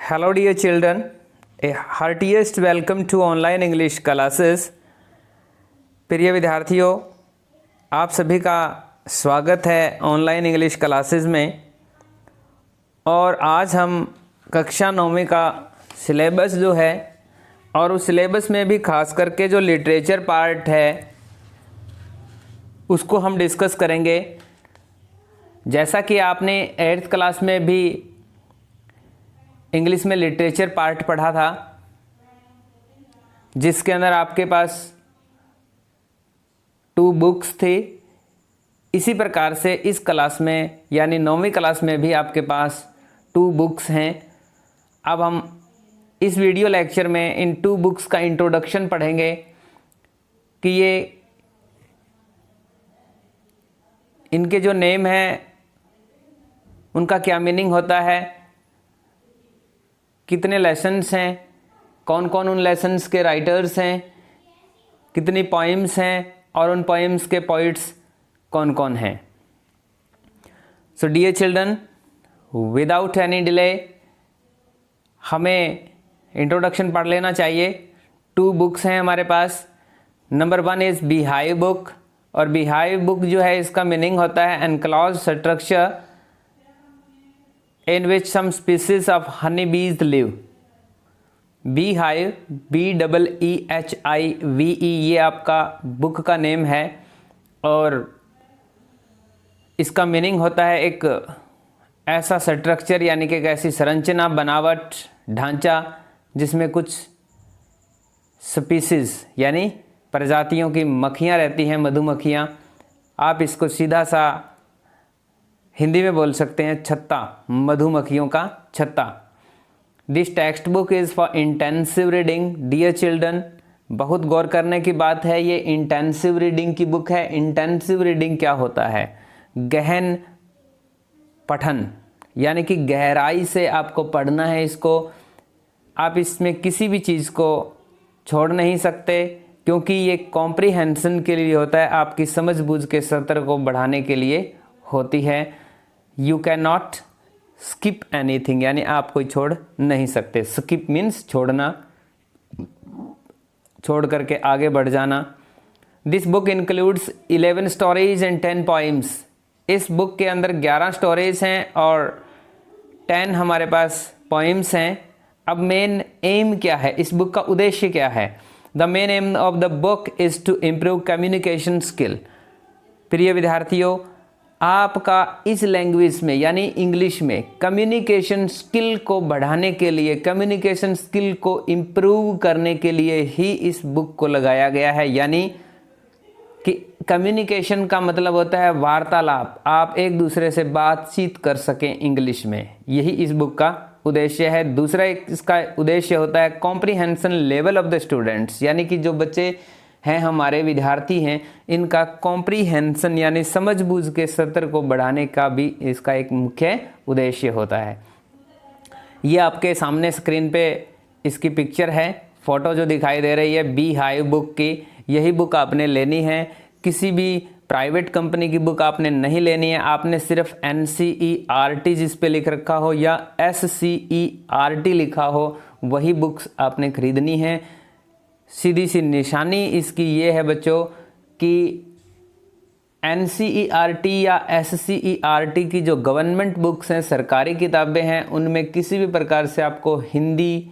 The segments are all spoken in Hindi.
Hello dear children, a heartiest welcome to online English classes। प्रिय विद्यार्थियों, आप सभी का स्वागत है ऑनलाइन इंग्लिश क्लासेस में। और आज हम कक्षा 9वीं का सिलेबस जो है और उस सिलेबस में भी खास करके जो लिटरेचर पार्ट है उसको हम डिस्कस करेंगे। जैसा कि आपने 8th क्लास में भी इंग्लिश में लिटरेचर पार्ट पढ़ा था, जिसके अंदर आपके पास 2 बुक्स थी। इसी प्रकार से इस क्लास में यानी 9वीं क्लास में भी आपके पास 2 बुक्स हैं। अब हम इस वीडियो लेक्चर में इन 2 बुक्स का इंट्रोडक्शन पढ़ेंगे कि ये इनके जो नेम है उनका क्या मीनिंग होता है, कितने लेसन्स हैं, कौन कौन उन लेसन्स के राइटर्स हैं, कितनी पोइम्स हैं और उन पोइम्स के पोइट्स कौन कौन हैं। So dear children, without any delay हमें इंट्रोडक्शन पढ़ लेना चाहिए। 2 बुक्स हैं हमारे पास। नंबर 1 इज़ बीहाइव बुक, और बीहाइव बुक जो है इसका मीनिंग होता है enclose structure in which some species of honey bees live। beehive BEEHIVE ये आपका बुक का नेम है और इसका मीनिंग होता है एक ऐसा स्ट्रक्चर यानी कि एक ऐसी संरचना, बनावट, ढांचा जिसमें कुछ स्पीसीज यानी प्रजातियों की मक्खियाँ रहती हैं, मधुमक्खियाँ। आप इसको सीधा सा हिंदी में बोल सकते हैं छत्ता, मधुमक्खियों का छत्ता। This textbook is for intensive reading. Dear children, बहुत गौर करने की बात है, ये इंटेंसिव रीडिंग की बुक है। इंटेंसिव रीडिंग क्या होता है? गहन पठन, यानी कि गहराई से आपको पढ़ना है इसको। आप इसमें किसी भी चीज़ को छोड़ नहीं सकते, क्योंकि ये कॉम्प्रिहेंशन के लिए होता है, आपकी समझ बूझ के स्तर को बढ़ाने के लिए होती है। You can not skip anything, यानी आप कोई छोड़ नहीं सकते। स्किप मीन्स छोड़ना, छोड़ करके आगे बढ़ जाना। This book includes 11 stories and 10 poems. इस बुक के अंदर 11 स्टोरीज हैं और 10 हमारे पास पोइम्स हैं। अब मेन एम क्या है, इस बुक का उद्देश्य क्या है? The main aim of the book is to improve communication skill. प्रिय विद्यार्थियों, आपका इस लैंग्वेज में यानी इंग्लिश में कम्युनिकेशन स्किल को बढ़ाने के लिए, कम्युनिकेशन स्किल को इम्प्रूव करने के लिए ही इस बुक को लगाया गया है। यानी कि कम्युनिकेशन का मतलब होता है वार्तालाप, आप एक दूसरे से बातचीत कर सकें इंग्लिश में, यही इस बुक का उद्देश्य है। दूसरा इसका उद्देश्य होता है comprehension level of the students, यानी कि जो बच्चे हैं, हमारे विद्यार्थी हैं, इनका कॉम्प्रिहेंशन यानी समझ बूझ के स्तर को बढ़ाने का भी इसका एक मुख्य उद्देश्य होता है। ये आपके सामने स्क्रीन पे इसकी पिक्चर है, फ़ोटो जो दिखाई दे रही है बीहाइव बुक की। यही बुक आपने लेनी है। किसी भी प्राइवेट कंपनी की बुक आपने नहीं लेनी है। आपने सिर्फ NCERT जिस पे लिख रखा हो या SCERT लिखा हो वही बुक्स आपने खरीदनी है। सीधी सी निशानी इसकी ये है बच्चों कि NCERT या SCERT की जो गवर्नमेंट बुक्स हैं, सरकारी किताबें हैं, उनमें किसी भी प्रकार से आपको हिंदी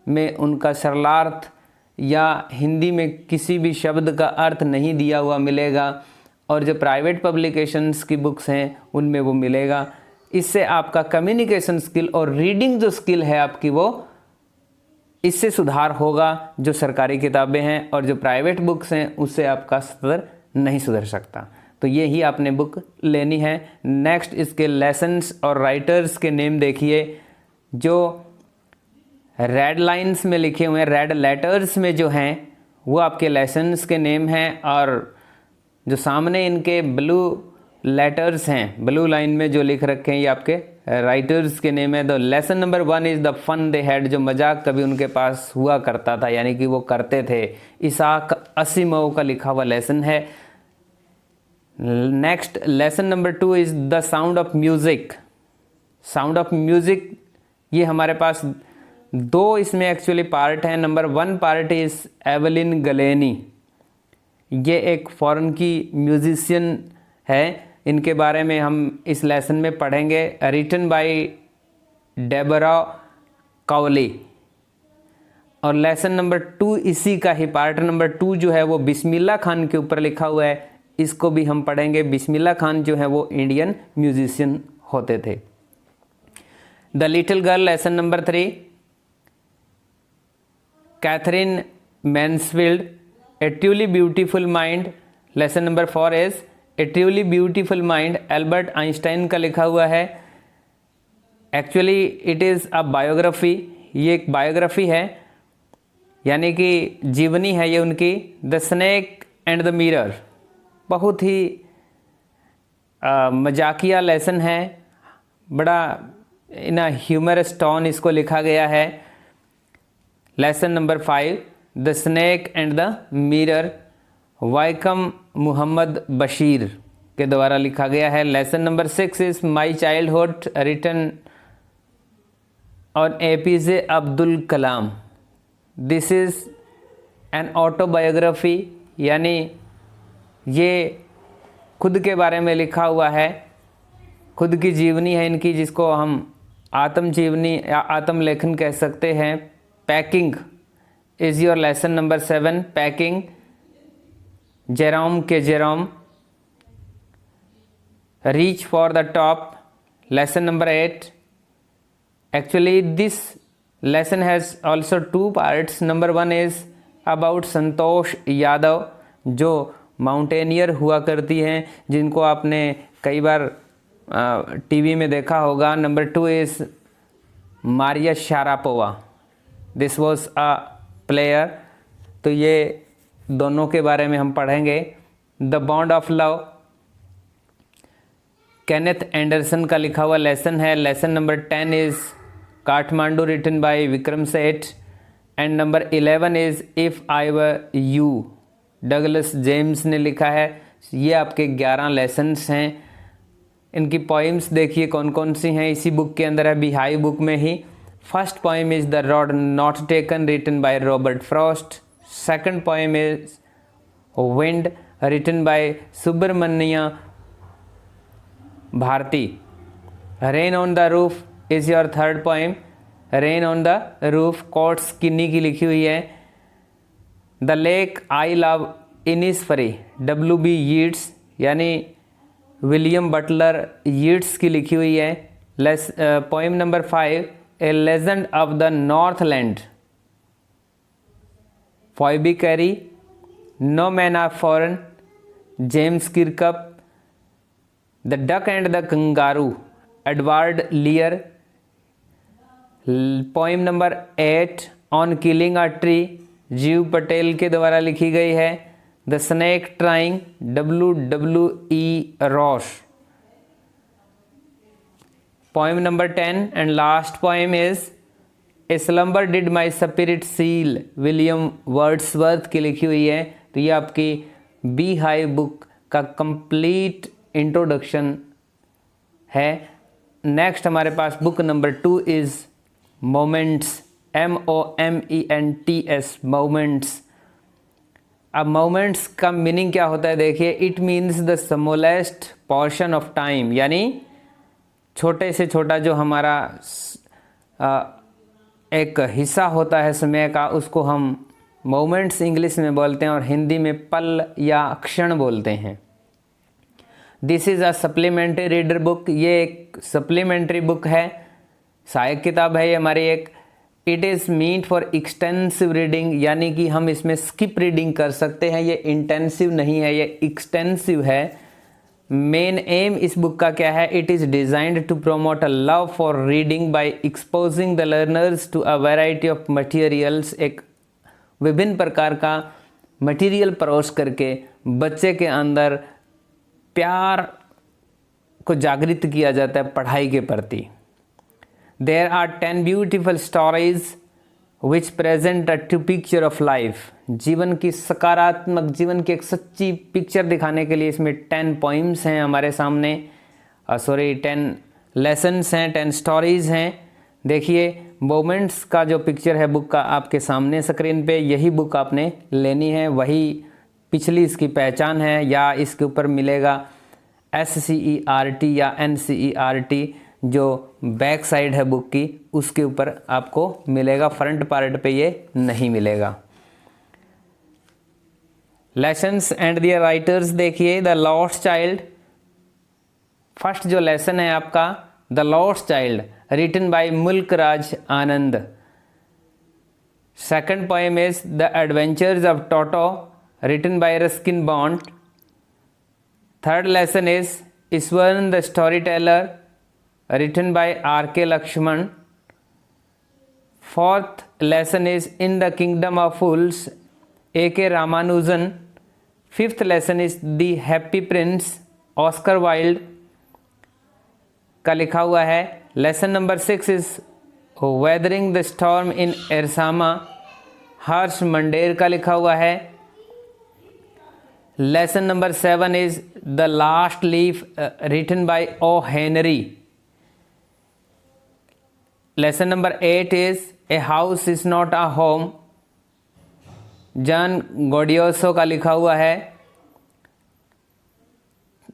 में उनका सरलार्थ या हिंदी में किसी भी शब्द का अर्थ नहीं दिया हुआ मिलेगा, और जो प्राइवेट पब्लिकेशंस की बुक्स हैं उनमें वो मिलेगा। इससे आपका कम्युनिकेशन स्किल और रीडिंग जो स्किल है आपकी, वो इससे सुधार होगा। जो सरकारी किताबें हैं और जो प्राइवेट बुक्स हैं उससे आपका स्तर नहीं सुधर सकता। तो ये ही आपने बुक लेनी है। नेक्स्ट इसके लेसन्स और राइटर्स के नेम देखिए, जो रेड लाइंस में लिखे हुए हैं, रेड लेटर्स में जो हैं वो आपके लेसन्स के नेम हैं, और जो सामने इनके ब्लू लेटर्स हैं, ब्लू लाइन में जो लिख रखे हैं, ये आपके राइटर्स के नेम है। The lesson number 1 is the fun they had, जो मजाक कभी उनके पास हुआ करता था, यानी कि वो करते थे। इसाक असीमोव का लिखा हुआ लेसन है। Next lesson number 2 is the sound of music. Sound of music ये हमारे पास दो इसमें एक्चुअली पार्ट हैं। नंबर 1 पार्ट इज़ एवलिन गलेनी, ये एक फॉरेन की म्यूजिशियन है, इनके बारे में हम इस लेसन में पढ़ेंगे। Written by Debra Cawley. और लेसन नंबर 2 इसी का ही पार्ट नंबर 2 जो है वो बिस्मिल्लाह खान के ऊपर लिखा हुआ है, इसको भी हम पढ़ेंगे। बिस्मिल्लाह खान जो है वो इंडियन म्यूजिशियन होते थे। The little girl lesson number 3, Katherine Mansfield, a truly beautiful mind. Lesson number 4 is a truly beautiful mind, Albert Einstein का लिखा हुआ है। Actually it is a biography, ये एक बायोग्राफी है, यानी कि जीवनी है ये उनकी। The snake and the mirror, बहुत ही मजाकिया लेसन है, बड़ा इन अ ह्यूमरस टोन इसको लिखा गया है। Lesson number 5, the snake and the mirror, Vaikom Muhammad Basheer के द्वारा लिखा गया है। Lesson number 6 is my childhood, written on APJ Abdul Kalam. This is an autobiography, यानी ये खुद के बारे में लिखा हुआ है, खुद की जीवनी है इनकी, जिसको हम आत्मजीवनी या आत्मलेखन कह सकते हैं। Packing is your lesson number 7, packing, Jerome K Jerome. Reach for the top, lesson number 8। Actually, this lesson has also 2 parts. Number 1 is about Santosh Yadav, जो माउंटेनियर हुआ करती हैं, जिनको आपने कई बार टीवी में देखा होगा। Number 2 is Maria Sharapova, this was a player. तो ये दोनों के बारे में हम पढ़ेंगे। The bond of love, Kenneth Anderson का लिखा हुआ लेसन है। Lesson number 10 is Kathmandu, written by Vikram Seth. And number 11 is if I were you, Douglas James ने लिखा है। ये आपके 11 लेसन्स हैं। इनकी पोइम्स देखिए कौन कौन सी हैं, इसी बुक के अंदर है, बिहाई बुक में ही। First poem is the road not taken, written by Robert Frost. Second poem is wind, written by Subramania Bharati. Rain on the roof is your third poem, rain on the roof, Coates Kinney की लिखी हुई है। द लेक आई लव इनिसफरी, WB यीट्स, यानी विलियम बटलर यीट्स की लिखी हुई है। Poem number 5, a legend of the northland, Phoebe Cary. No men are foreign, James Kirkup. The duck and the kangaroo, Edward Lear. Poem number 8, on killing a tree, Gieve Patel के द्वारा लिखी गई है। The snake trying, WE Ross. Poem number 10 and last poem is a slumber did my spirit seal, William Wordsworth की लिखी हुई है। तो ये आपकी बी हाई बुक का कंप्लीट इंट्रोडक्शन है। नेक्स्ट हमारे पास book number 2 is moments, MOMENTS, moments. अब मोमेंट्स का मीनिंग क्या होता है देखिए, it means the smallest portion of time, यानी छोटे से छोटा जो हमारा एक हिस्सा होता है समय का, उसको हम मोमेंट्स इंग्लिश में बोलते हैं और हिंदी में पल या क्षण बोलते हैं। This is a supplementary reader book, ये एक सप्लीमेंट्री बुक है, सहायक किताब है ये हमारी एक। It is meant for extensive reading, यानी कि हम इसमें स्किप रीडिंग कर सकते हैं। ये इंटेंसिव नहीं है, ये एक्सटेंसिव है। मेन एम इस बुक का क्या है, it is designed to promote a love for reading by exposing the learners to a variety of materials. एक विभिन्न प्रकार का मटीरियल परोस करके बच्चे के अंदर प्यार को जागृत किया जाता है पढ़ाई के प्रति। There are 10 beautiful stories which present a true picture of life. जीवन की सकारात्मक, जीवन की एक सच्ची पिक्चर दिखाने के लिए इसमें 10 पोइम्स हैं हमारे सामने, 10 लेसन्स हैं, 10 स्टोरीज़ हैं। देखिए, मोमेंट्स का जो पिक्चर है बुक का आपके सामने स्क्रीन पे, यही बुक आपने लेनी है, वही पिछली इसकी पहचान है, या इसके ऊपर मिलेगा SCERT या NCERT जो बैक साइड है बुक की, उसके ऊपर आपको मिलेगा, फ्रंट पार्ट पे ये नहीं मिलेगा। लेसन्स एंड दियर राइटर्स देखिए, द लॉस्ट चाइल्ड, फर्स्ट जो लेसन है आपका the lost child, written by Mulk Raj Anand. Second poem is the adventures of Toto, written by Ruskin Bond. Third lesson is Iswaran the story teller, written by RK Laxman. Fourth lesson is in the kingdom of fools, AK Ramanujan. Fifth lesson is the happy prince, Oscar Wilde का लिखा हुआ है। Lesson number 6 is weathering the storm in Ersama, Harsh Mander का लिखा हुआ है। Lesson number 7 is the last leaf, written by O Henry. Lesson number 8 is a house is not a home, John Gaudioso का लिखा हुआ है।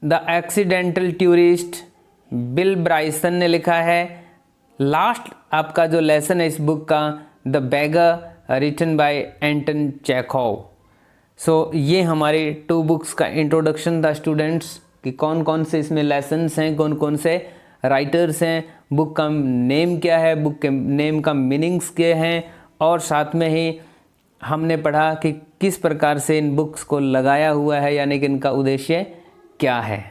The accidental tourist, Bill Bryson ने लिखा है। लास्ट आपका जो लेसन है इस बुक का, the beggar, written by Anton Chekhov. So ये हमारी 2 बुक्स का इंट्रोडक्शन था स्टूडेंट्स, कि कौन कौन से इसमें लेसन्स हैं, कौन कौन से राइटर्स हैं, बुक का नेम क्या है, बुक के नेम का मीनिंग्स क्या हैं, और साथ में ही हमने पढ़ा कि किस प्रकार से इन बुक्स को लगाया हुआ है, यानी कि इनका उद्देश्य क्या है।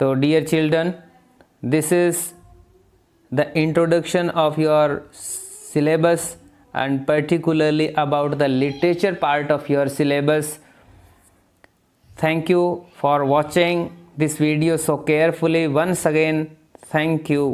तो dear children, this is the introduction of your syllabus and particularly about the literature part of your syllabus. Thank you for watching this video so carefully. Once again, thank you.